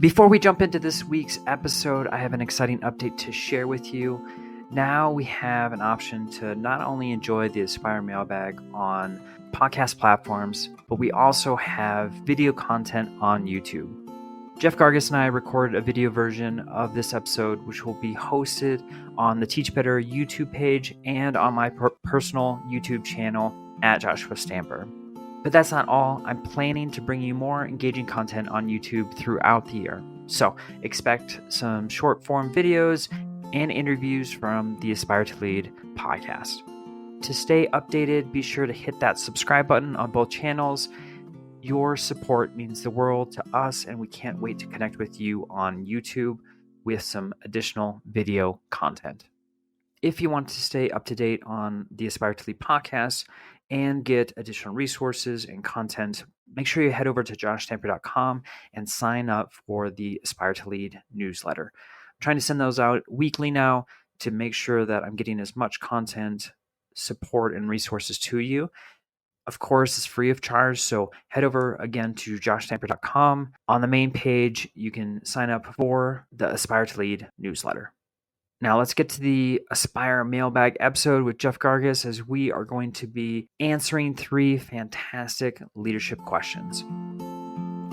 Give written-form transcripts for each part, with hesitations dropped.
Before we jump into this week's episode, I have an exciting update to share with you. Now we have an option to not only enjoy the Aspire Mailbag on podcast platforms, but we also have video content on YouTube. Jeff Gargas and I recorded a video version of this episode, which will be hosted on the Teach Better YouTube page and on my personal YouTube channel at Joshua Stamper. But that's not all. I'm planning to bring you more engaging content on YouTube throughout the year. So expect some short form videos and interviews from the Aspire to Lead podcast. To stay updated, be sure to hit that subscribe button on both channels. Your support means the world to us, and we can't wait to connect with you on YouTube with some additional video content. If you want to stay up to date on the Aspire to Lead podcast and get additional resources and content, make sure you head over to joshstamper.com and sign up for the Aspire to Lead newsletter. I'm trying to send those out weekly now to make sure that I'm getting as much content, support, and resources to you. Of course, it's free of charge, so head over again to joshstamper.com. On the main page, you can sign up for the Aspire to Lead newsletter. Now let's get to the Aspire Mailbag episode with Jeff Gargas, as we are going to be answering 3 fantastic leadership questions.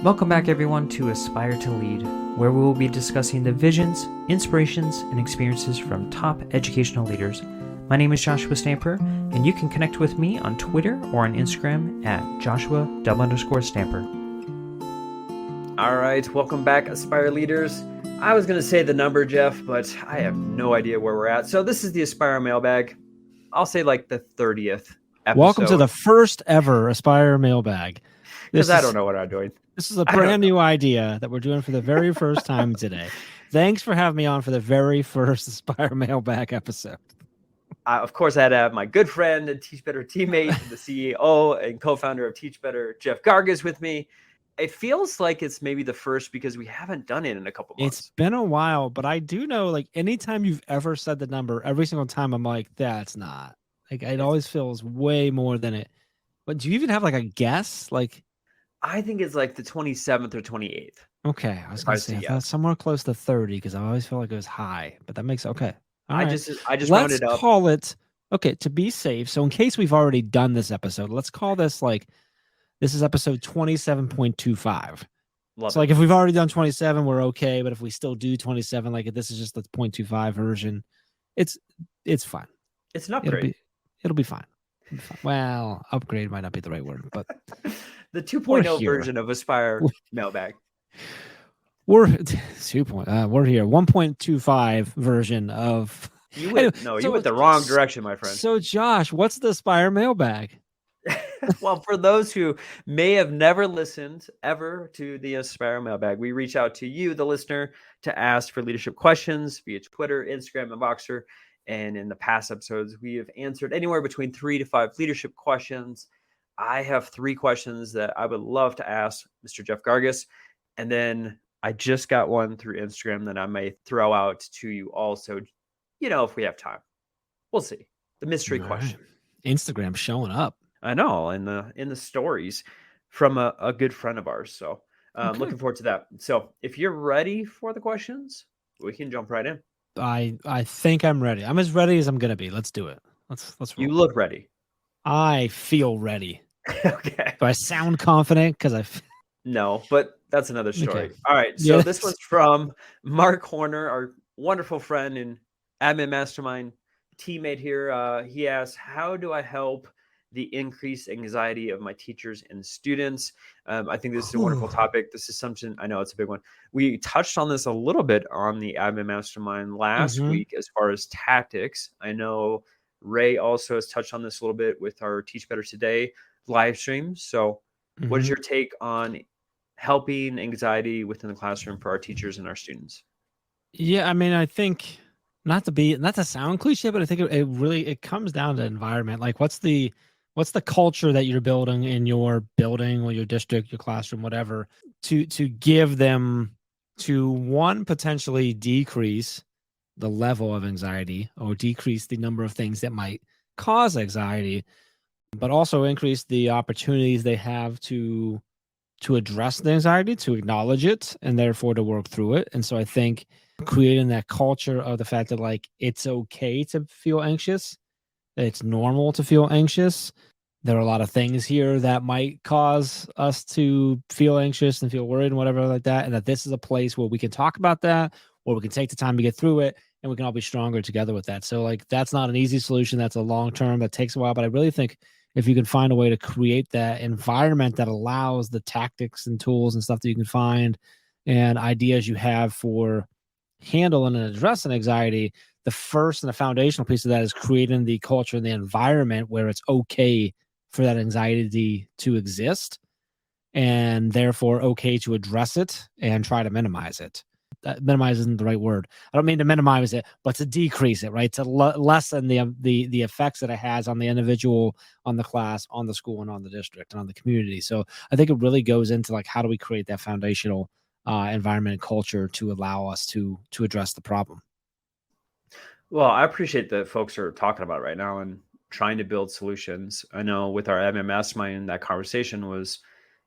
Welcome back, everyone, to Aspire to Lead, where we will be discussing the visions, inspirations, and experiences from top educational leaders. My name is Joshua Stamper, and you can connect with me on Twitter or on Instagram at Joshua_Stamper. All right, welcome back, Aspire leaders. I was going to say the number, Jeff, but I have no idea where we're at. So this is the Aspire Mailbag. I'll say like the 30th episode. Welcome to the first ever Aspire Mailbag. Because I don't know what I'm doing. This is a brand new idea that we're doing for the very first time today. Thanks for having me on for the very first Aspire Mailbag episode. Of course, I had to have my good friend and Teach Better teammate, the CEO and co-founder of Teach Better, Jeff Gargas, with me. It feels like it's maybe the first because we haven't done it in a couple months. It's been a while, but I do know, like, anytime you've ever said the number, every single time I'm like, that's not. Like, it always feels way more than it. But do you even have, like, a guess? Like, I think it's like the 27th or 28th. Okay, I was going to say, I thought somewhere close to 30 because I always felt like it was high, but that makes okay. I just rounded up. Let's call it, okay, to be safe. So in case we've already done this episode, let's call this like, this is episode 27.25. So like if we've already done 27, we're okay. But if we still do 27, like if this is just the 0.25 version, it's fine. It's an upgrade. It'll be fine. Well, upgrade might not be the right word, but the 2.0 version of Aspire Mailbag. We're 2. We're here. 1.25 version of. You went the wrong direction, my friend. So, Josh, what's the Aspire Mailbag? Well, for those who may have never listened ever to the Aspire Mailbag, we reach out to you, the listener, to ask for leadership questions via Twitter, Instagram, and Voxer. And in the past episodes, we have answered anywhere between 3 to 5 leadership questions. I have 3 questions that I would love to ask Mr. Jeff Gargas, and then I just got one through Instagram that I may throw out to you also, if we have time. We'll see. The mystery question. Instagram showing up. I know, in the stories from a good friend of ours. So looking forward to that. So if you're ready for the questions, we can jump right in. I think I'm ready. I'm as ready as I'm going to be. Let's do it. Let's roll. You look ready. I feel ready. Okay. Do I sound confident? Because No, but that's another story. Okay. All right. So This one's from Mark Horner, our wonderful friend and admin mastermind teammate here. He asks, how do I help the increased anxiety of my teachers and students? I think this is a wonderful topic. This is something, I know it's a big one. We touched on this a little bit on the admin mastermind last week as far as tactics. I know Ray also has touched on this a little bit with our Teach Better Today live stream. So what is your take on helping anxiety within the classroom for our teachers and our students? Yeah, I mean, I think not to sound cliche, but I think it really comes down to environment. Like what's the culture that you're building in your building or your district, your classroom, whatever, to give them to, one, potentially decrease the level of anxiety or decrease the number of things that might cause anxiety, but also increase the opportunities they have to to address the anxiety, to acknowledge it, and therefore to work through it. And so I think creating that culture of the fact that like it's okay to feel anxious, it's normal to feel anxious. There are a lot of things here that might cause us to feel anxious and feel worried and whatever like that. And that this is a place where we can talk about that, or we can take the time to get through it, and we can all be stronger together with that. So like that's not an easy solution. That's a long term that takes a while. But I really think if you can find a way to create that environment that allows the tactics and tools and stuff that you can find and ideas you have for handling and addressing anxiety, the first and the foundational piece of that is creating the culture and the environment where it's okay for that anxiety to exist, and therefore okay to address it and try to minimize it. Minimize isn't the right word. I don't mean to minimize it, but to decrease it, right? To lessen the effects that it has on the individual, on the class, on the school, and on the district and on the community. So I think it really goes into like how do we create that foundational environment and culture to allow us to address the problem. Well, I appreciate that folks are talking about it right now and trying to build solutions. I know with our MMS mind, that conversation was,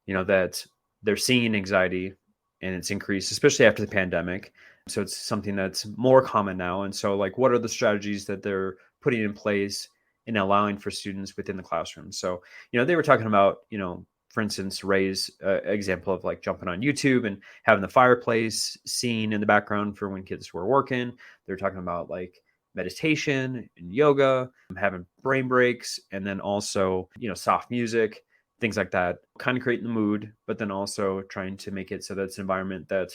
that they're seeing anxiety and it's increased, especially after the pandemic. So it's something that's more common now. And so like, what are the strategies that they're putting in place and allowing for students within the classroom? So, they were talking about, for instance, Ray's example of like jumping on YouTube and having the fireplace scene in the background for when kids were working. They're talking about like meditation and yoga, having brain breaks, and then also, soft music, things like that, kind of creating the mood, but then also trying to make it so that it's an environment that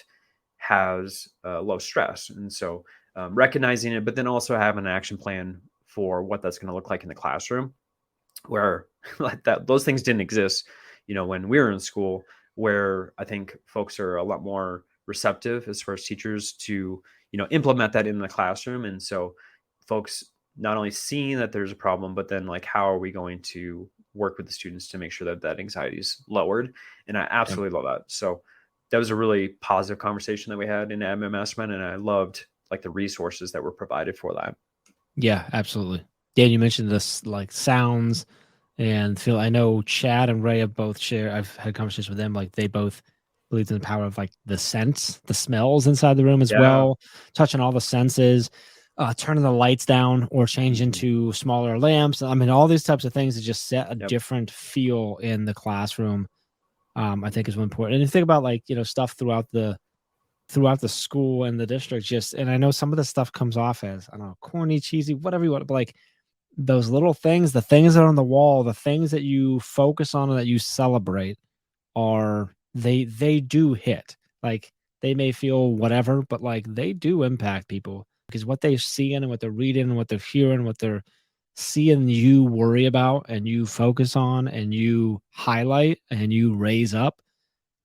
has low stress. And so recognizing it, but then also having an action plan for what that's going to look like in the classroom, where like those things didn't exist, when we were in school, where I think folks are a lot more receptive as far as teachers to, implement that in the classroom. And so folks not only seeing that there's a problem, but then like, how are we going to work with the students to make sure that that anxiety is lowered? And I absolutely love that. So that was a really positive conversation that we had in MMS, and I loved like the resources that were provided for that. Yeah, absolutely. Dan, you mentioned this like sounds and feel. I know Chad and Ray have both shared. I've had conversations with them. Like they both believe in the power of like the scents, the smells inside the room as well, touching all the senses, turning the lights down or changing to smaller lamps. I mean, all these types of things that just set a different feel in the classroom. I think is one important. And you think about like, stuff throughout the school and the district, just, and I know some of the stuff comes off as, I don't know, corny, cheesy, whatever you want, but like those little things, the things that are on the wall, the things that you focus on and that you celebrate are, they do hit. Like they may feel whatever, but like they do impact people because what they're seeing and what they're reading and what they're hearing, what they're seeing you worry about and you focus on and you highlight and you raise up,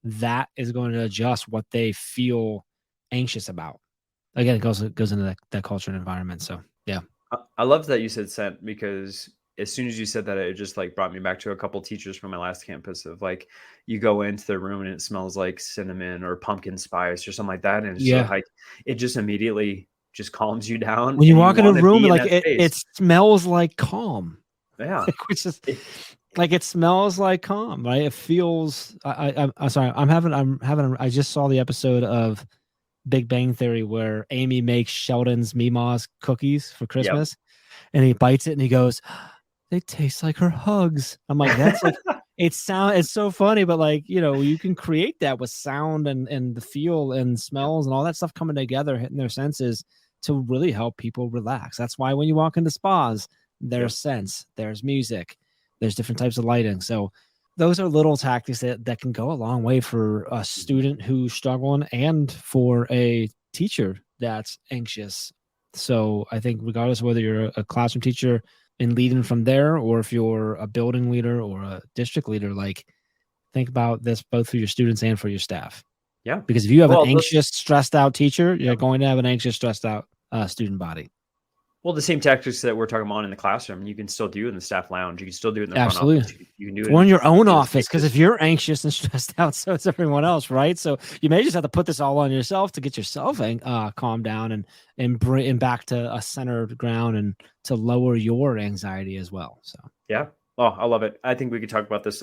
that is going to adjust what they feel anxious about. Again, it goes into that culture and environment. So yeah. I love that you said scent, because as soon as you said that, it just like brought me back to a couple teachers from my last campus of like, you go into their room and it smells like cinnamon or pumpkin spice or something like that. And it's just like, it just immediately just calms you down. When you walk in a room, like it smells like calm. Yeah. Which is like, it smells like calm, right? It feels, I'm sorry. I just saw the episode of Big Bang Theory where Amy makes Sheldon's Meemaw's cookies for Christmas, and he bites it and he goes, "They taste like her hugs." I'm like, that's like, it's so funny, but like, you can create that with sound and the feel and smells and all that stuff coming together, hitting their senses to really help people relax. That's why when you walk into spas, there's scents, there's music, there's different types of lighting. So those are little tactics that can go a long way for a student who's struggling and for a teacher that's anxious. So I think regardless of whether you're a classroom teacher and leading from there, or if you're a building leader or a district leader, like think about this both for your students and for your staff. Yeah. Because if you have an anxious, stressed out teacher, you're going to have an anxious, stressed out student body. Well, the same tactics that we're talking about in the classroom, you can still do in the staff lounge. You can still do it in the front office. You can do it in your own office, because if you're anxious and stressed out, so is everyone else, right? So you may just have to put this all on yourself to get yourself calm down and bring back to a centered ground and to lower your anxiety as well. So yeah, Oh, I love it. I think we could talk about this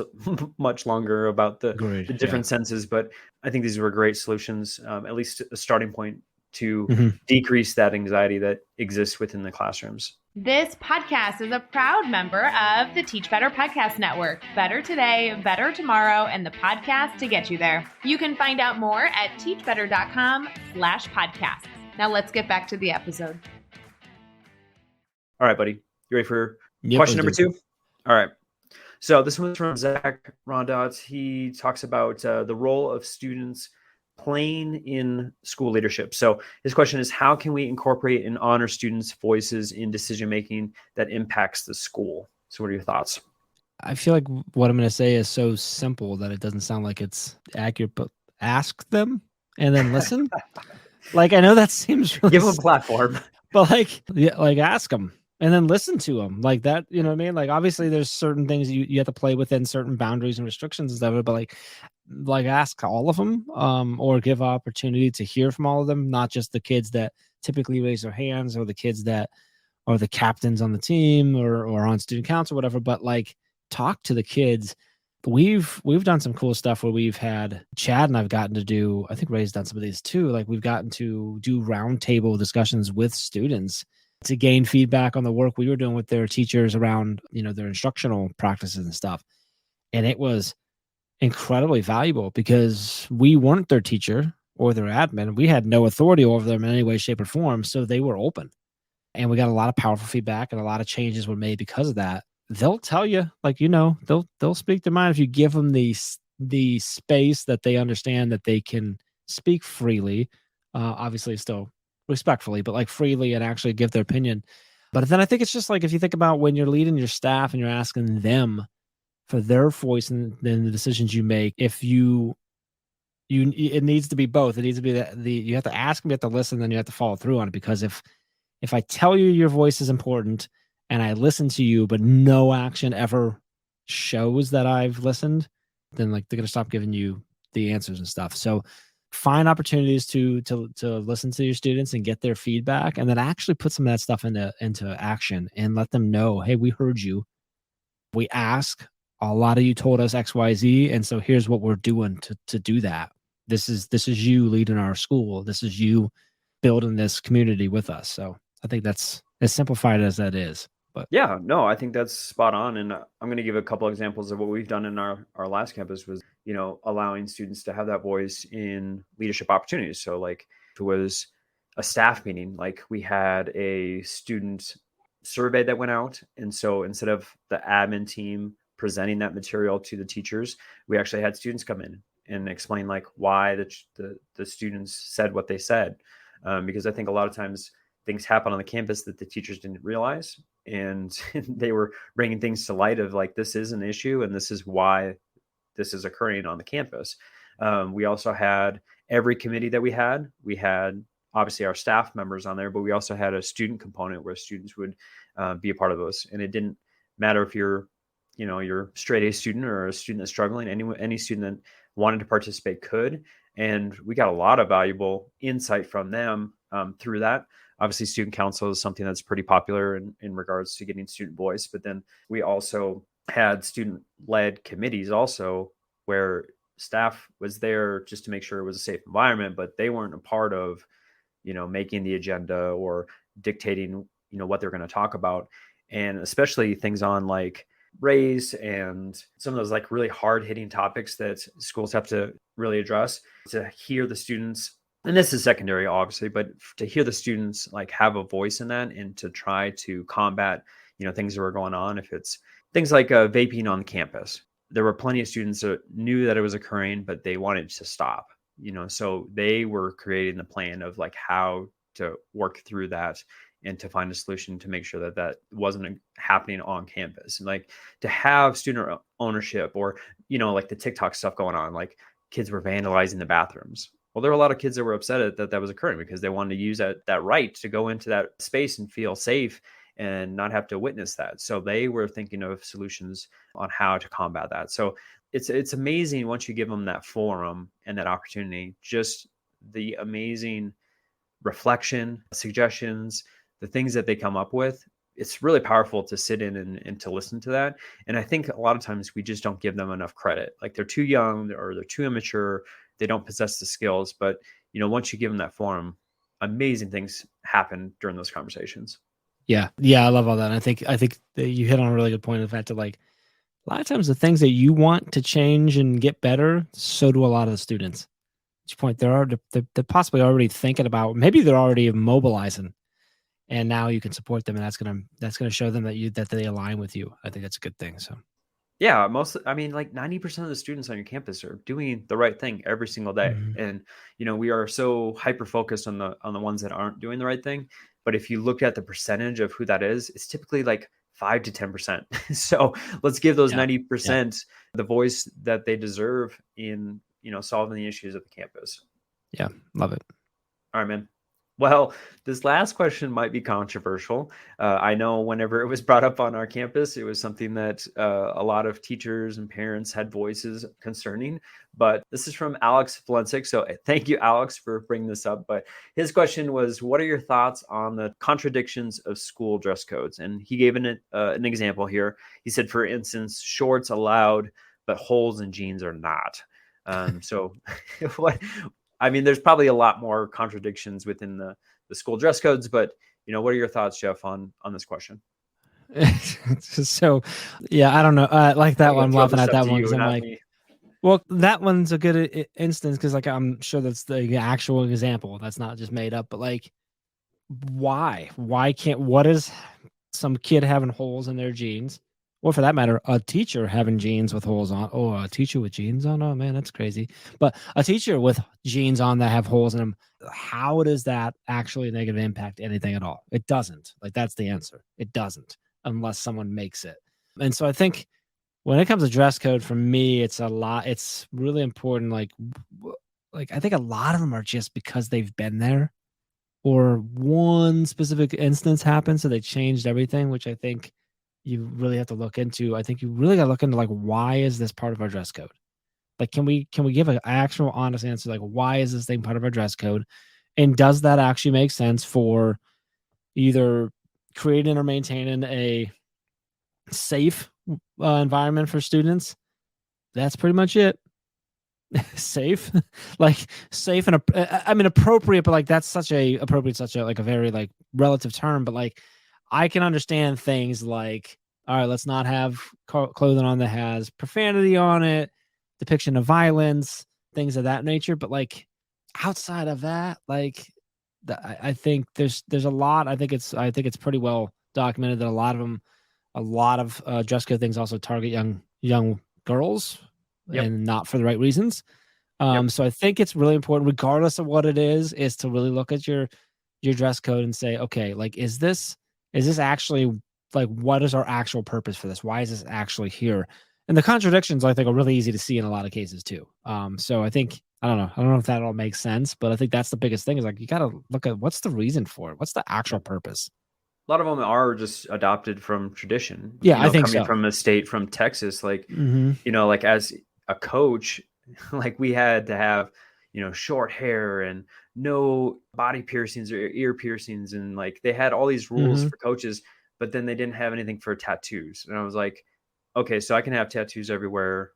much longer about the Agreed. different senses, but I think these were great solutions, at least a starting point to Hmm. decrease that anxiety that exists within the classrooms. This podcast is a proud member of the Teach Better Podcast Network. Better today, better tomorrow, and the podcast to get you there. You can find out more at teachbetter.com/podcasts. Now let's get back to the episode. All right, buddy. You ready for Yep, question let's number do 2? All right. So this one's from Zach Rondot. He talks about the role of students playing in school leadership. So his question is, how can we incorporate and honor students' voices in decision-making that impacts the school? So what are your thoughts? I feel like what I'm going to say is so simple that it doesn't sound like it's accurate, but ask them and then listen. Like, I know that seems really Give them a platform. but like, yeah, like ask them and then listen to them like that. You know what I mean? Like, obviously there's certain things you have to play within certain boundaries and restrictions and stuff, but like ask all of them, or give opportunity to hear from all of them, not just the kids that typically raise their hands or the kids that are the captains on the team or on student council, whatever, but like talk to the kids. We've done some cool stuff where we've had Chad and I've gotten to do, I think Ray's done some of these too. Like we've gotten to do roundtable discussions with students to gain feedback on the work we were doing with their teachers around, their instructional practices and stuff. And it was incredibly valuable because we weren't their teacher or their admin. We had no authority over them in any way, shape, or form. So they were open. And we got a lot of powerful feedback and a lot of changes were made because of that. They'll tell you, like, they'll speak their mind if you give them the space that they understand that they can speak freely, obviously still respectfully, but like freely and actually give their opinion. But then I think it's just like, if you think about when you're leading your staff and you're asking them for their voice and then the decisions you make, if it needs to be both. It needs to be you have to ask them, you have to listen, then you have to follow through on it. Because if I tell you your voice is important and I listen to you, but no action ever shows that I've listened, then like they're going to stop giving you the answers and stuff. So find opportunities to listen to your students and get their feedback, and then actually put some of that stuff into action and let them know, hey, we heard you. We ask, a lot of you told us X, Y, Z. And so here's what we're doing to do that. This is you leading our school. This is you building this community with us. So I think that's as simplified as that is. But yeah, no, I think that's spot on. And I'm going to give a couple examples of what we've done in our last campus was, allowing students to have that voice in leadership opportunities. So like if it was a staff meeting, like we had a student survey that went out. And so instead of the admin team presenting that material to the teachers, we actually had students come in and explain like why the students said what they said. Because I think a lot of times things happen on the campus that the teachers didn't realize, and they were bringing things to light of like, this is an issue and this is why this is occurring on the campus. We also had every committee that we had obviously our staff members on there, but we also had a student component where students would be a part of those. And it didn't matter if you're straight A student or a student that's struggling, any student that wanted to participate could. And we got a lot of valuable insight from them through that. Obviously, student council is something that's pretty popular in regards to getting student voice. But then we also had student-led committees also, where staff was there just to make sure it was a safe environment, but they weren't a part of, making the agenda or dictating, what they're going to talk about. And especially things on like race and some of those like really hard hitting topics that schools have to really address, to hear the students. And this is secondary, obviously, but to hear the students like have a voice in that and to try to combat, things that were going on. If it's things like vaping on campus, there were plenty of students that knew that it was occurring, but they wanted to stop, so they were creating the plan of like how to work through that and to find a solution to make sure that that wasn't happening on campus. And like to have student ownership or, like the TikTok stuff going on, like kids were vandalizing the bathrooms. Well, there were a lot of kids that were upset that was occurring because they wanted to use that right to go into that space and feel safe and not have to witness that. So they were thinking of solutions on how to combat that. So it's amazing once you give them that forum and that opportunity, just the amazing reflection, suggestions, the things that they come up with it's really powerful to sit in and to listen to that. And I think a lot of times we just don't give them enough credit. Like they're too young or they're too immature. They don't possess the skills. But, once you give them that forum, amazing things happen during those conversations. Yeah. Yeah. I love all that. And I think that you hit on a really good point of the fact that like a lot of times the things that you want to change and get better, so do a lot of the students. At your point, they're possibly already thinking about, maybe they're already mobilizing, and now you can support them, and that's gonna show them that they align with you. I think that's a good thing. So Yeah, like 90% of the students on your campus are doing the right thing every single day. Mhm. And, we are so hyper focused on the ones that aren't doing the right thing. But if you look at the percentage of who that is, it's typically like 5 to 10%. So let's give those Yeah. 90% the voice that they deserve in, solving the issues of the campus. Yeah, love it. All right, man. Well, this last question might be controversial. I know whenever it was brought up on our campus, it was something that a lot of teachers and parents had voices concerning. But this is from Alex Valensic. So thank you, Alex, for bringing this up. But his question was, what are your thoughts on the contradictions of school dress codes? And he gave an example here. He said, for instance, shorts allowed, but holes in jeans are not. So there's probably a lot more contradictions within the school dress codes, but what are your thoughts, Jeff, on this question? So, yeah, I don't know. Like that one, I'm laughing at that one because I'm like, me. well, that one's a good instance because like I'm sure that's the actual example. That's not just made up, but like, why? Why can't? What is some kid having holes in their jeans? Or for that matter, a teacher having jeans with holes on. Oh, a teacher with jeans on. Oh man, that's crazy. But a teacher with jeans on that have holes in them. How does that actually negative impact anything at all? It doesn't. Like that's the answer. It doesn't unless someone makes it. And so I think when it comes to dress code, for me, it's a lot. It's really important. Like I think a lot of them are just because they've been there, or one specific instance happened, so they changed everything, which I think you really have to look into. I think you really got to look into like, why is this part of our dress code? Like, can we give an actual honest answer? Like, why is this thing part of our dress code? And does that actually make sense for either creating or maintaining a safe environment for students? That's pretty much it. Safe, like safe and appropriate, but like that's such a like a very like relative term. But like I can understand things like, all right, let's not have clothing on that has profanity on it, depiction of violence, things of that nature. But like outside of that, like I think there's a lot. I think it's pretty well documented that a lot of dress code things also target young girls. Yep. And not for the right reasons. Yep. So I think it's really important, regardless of what it is to really look at your dress code and say, okay, like, is this actually like, what is our actual purpose for this? Why is this actually here? And the contradictions, I think, are really easy to see in a lot of cases too. So I think, I don't know if that all makes sense, but I think that's the biggest thing is like, you got to look at what's the reason for it? What's the actual purpose? A lot of them are just adopted from tradition. Yeah, I think coming so. from a state from Texas, like, Mhm. like as a coach, like we had to have, short hair and no body piercings or ear piercings. And like, they had all these rules Mhm. for coaches, but then they didn't have anything for tattoos. And I was like, okay, so I can have tattoos everywhere,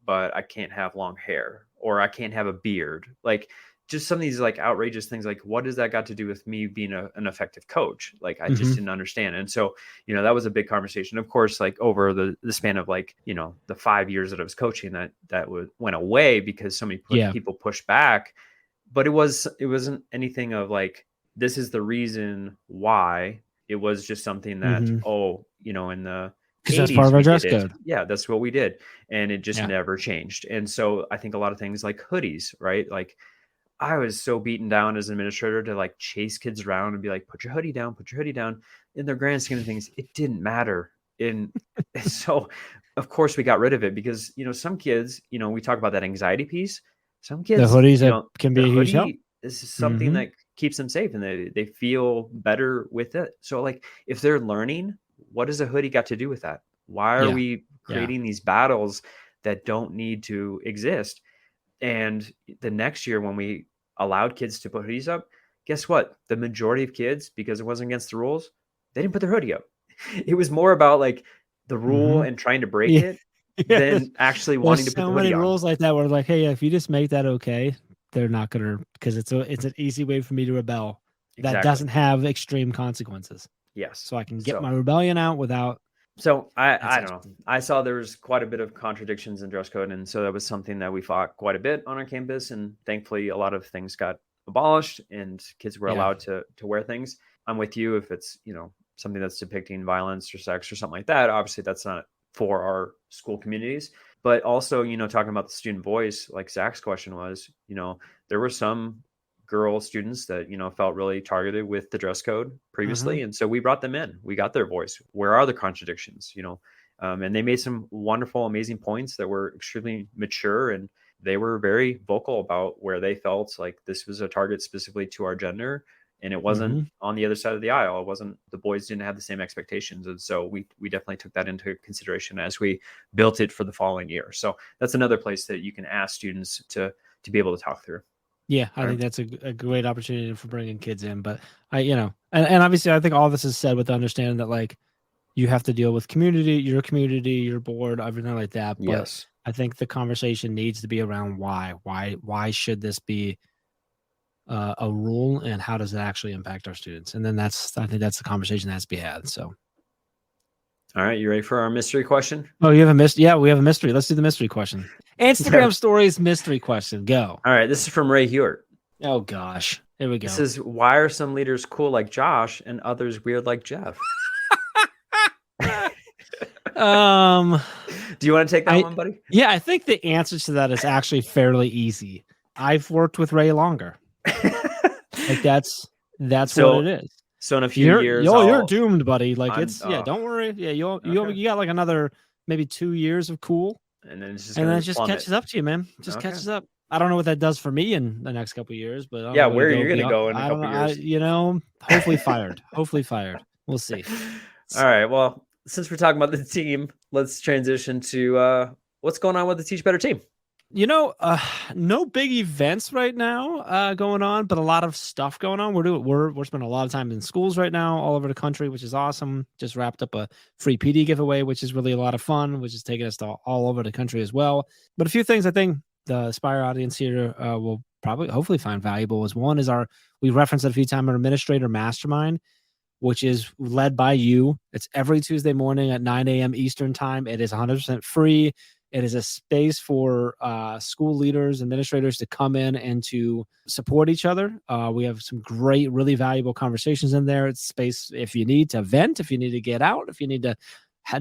but I can't have long hair or I can't have a beard. Like, just some of these like outrageous things, like what does that got to do with me being an effective coach? Like, I just Mhm. didn't understand. And so, that was a big conversation. Of course, like over the span of like, the 5 years that I was coaching, that went away because so many Yeah. people pushed back. But it wasn't anything of like, this is the reason why. It was just something that, Mhm. in the Because that's part 80s of our we dress did it. code. Yeah, that's what we did. And it just Yeah. never changed. And so I think a lot of things like hoodies, right? Like, I was so beaten down as an administrator to like chase kids around and be like, put your hoodie down, put your hoodie down. In the grand scheme of things, it didn't matter. And so, of course, we got rid of it because, some kids, we talk about that anxiety piece. Some The kids, hoodies that can be the a huge help. hoodie is something Mhm. that keeps them safe and they feel better with it. So, like, if they're learning, what does a hoodie got to do with that? Why are Yeah. we Yeah. creating these battles that don't need to exist? And the next year when we allowed kids to put hoodies up, guess what? The majority of kids, because it wasn't against the rules, they didn't put their hoodie up. it was more about like the rule and trying to break it than actually wanting to put the so hoodie many on. rules like that where like, hey, if you just make that okay, they're not gonna, because it's an easy way for me to rebel that doesn't have extreme consequences. Yes. So I can get my rebellion out without. So I don't know. I saw there was quite a bit of contradictions in dress code. And so that was something that we fought quite a bit on our campus. And thankfully, a lot of things got abolished and kids were allowed to wear things. I'm with you. If it's, something that's depicting violence or sex or something like that, obviously that's not for our school communities. But also, talking about the student voice, like Zach's question was, there were some girl students that, felt really targeted with the dress code previously. And so we brought them in, we got their voice. Where are the contradictions, and they made some wonderful, amazing points that were extremely mature. And they were very vocal about where they felt like this was a target specifically to our gender. And it wasn't on the other side of the aisle. It wasn't, the boys didn't have the same expectations. And so we definitely took that into consideration as we built it for the following year. So that's another place that you can ask students to be able to talk through. Yeah, I think that's a great opportunity for bringing kids in. But and obviously I think all this is said with the understanding that like you have to deal with your community, your board, everything like that. But yes, I think the conversation needs to be around why should this be a rule, and how does it actually impact our students? And then I think that's the conversation that has to be had. So, all right, you ready for our mystery question? Oh, you have a mystery? Yeah, we have a mystery. Let's do the mystery question. Instagram stories mystery question. Go. All right, this is from Ray Hewart. Oh gosh, here we go. This is, why are some leaders cool like Josh and others weird like Jeff? Do you want to take that one, buddy? Yeah, I think the answer to that is actually fairly easy. I've worked with Ray longer. Like that's what it is. So in a few years, you're doomed, buddy. Like don't worry. Yeah, you got like another maybe 2 years of cool, and then it just catches up to you, man. Just catches up. I don't know what that does for me in the next couple of years, but where are you going to go in a couple of years? Hopefully fired. Hopefully fired. We'll see. All right. Well, since we're talking about the team, let's transition to what's going on with the Teach Better team. No big events right now going on, but a lot of stuff going on. We're spending a lot of time in schools right now all over the country, which is awesome. Just wrapped up a free PD giveaway, which is really a lot of fun, which is taking us to all over the country as well. But a few things I think the Aspire audience here will hopefully find valuable is one is we referenced it a few times, our administrator mastermind, which is led by you. It's every Tuesday morning at 9 a.m. Eastern time. It is 100% free. It is a space for school leaders, administrators to come in and to support each other. We have some great, really valuable conversations in there. It's space if you need to vent, if you need to get out, if you need to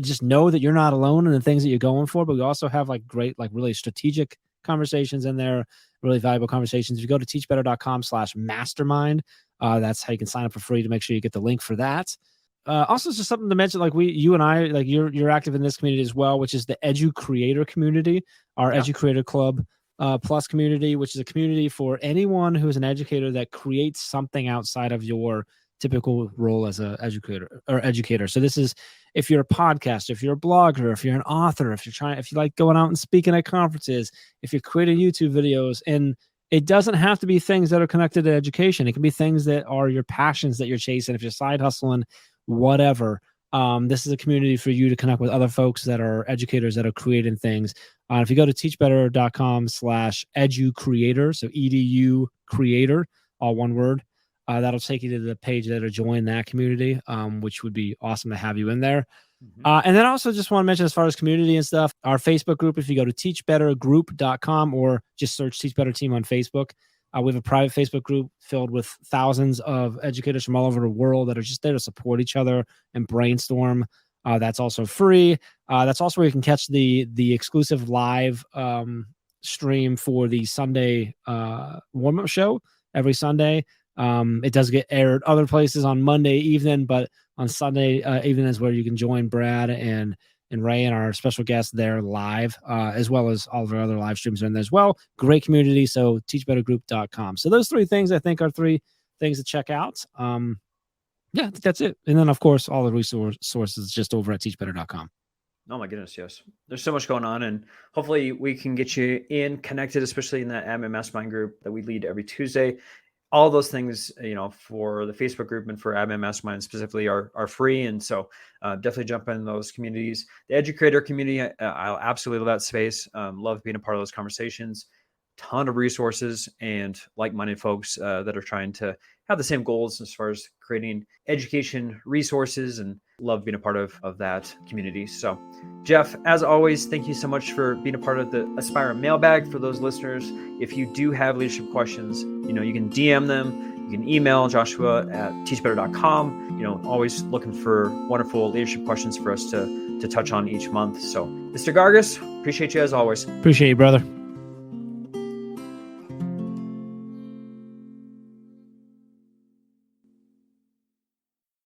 just know that you're not alone in the things that you're going for. But we also have like great, like really strategic conversations in there, really valuable conversations. If you go to teachbetter.com/mastermind, that's how you can sign up for free to make sure you get the link for that. Also, just something to mention, like you and I, like you're active in this community as well, which is the Edu Creator community, our Edu Creator Club Plus community, which is a community for anyone who is an educator that creates something outside of your typical role as an educator. So this is if you're a podcaster, if you're a blogger, if you're an author, if you like going out and speaking at conferences, if you're creating YouTube videos, and it doesn't have to be things that are connected to education. It can be things that are your passions that you're chasing. If you're side hustling, whatever. This is a community for you to connect with other folks that are educators that are creating things. If you go to teachbetter.com/educreator, so EDU creator, all one word, that'll take you to the page that'll join that community, which would be awesome to have you in there. And then also just want to mention, as far as community and stuff, our Facebook group, if you go to teachbettergroup.com or just search Teach Better Team on Facebook, we have a private Facebook group filled with thousands of educators from all over the world that are just there to support each other and brainstorm. That's also free. That's also where you can catch the exclusive live stream for the Sunday warm-up show every Sunday. It does get aired other places on Monday evening, but on Sunday evening is where you can join Brad and Ray and our special guests there live, as well as all of our other live streams are in there as well. Great community. So teachbettergroup.com. So those three things I think are three things to check out. Yeah, I think that's it. And then of course, all the resources just over at teachbetter.com. Oh my goodness, yes. There's so much going on, and hopefully we can get you connected, especially in that admin mastermind group that we lead every Tuesday. all those things, for the Facebook group and for Admin Mastermind specifically are free. And so definitely jump in those communities. The educator community, I absolutely love that space. Love being a part of those conversations. Ton of resources and like-minded folks that are trying to have the same goals as far as creating education resources, and love being a part of that community. So Jeff, as always, thank you so much for being a part of the Aspire Mailbag. For those listeners, if you do have leadership questions, you can DM them. You can email Joshua at teachbetter.com. Always looking for wonderful leadership questions for us to touch on each month. So Mr. Gargas, appreciate you as always. Appreciate you, brother.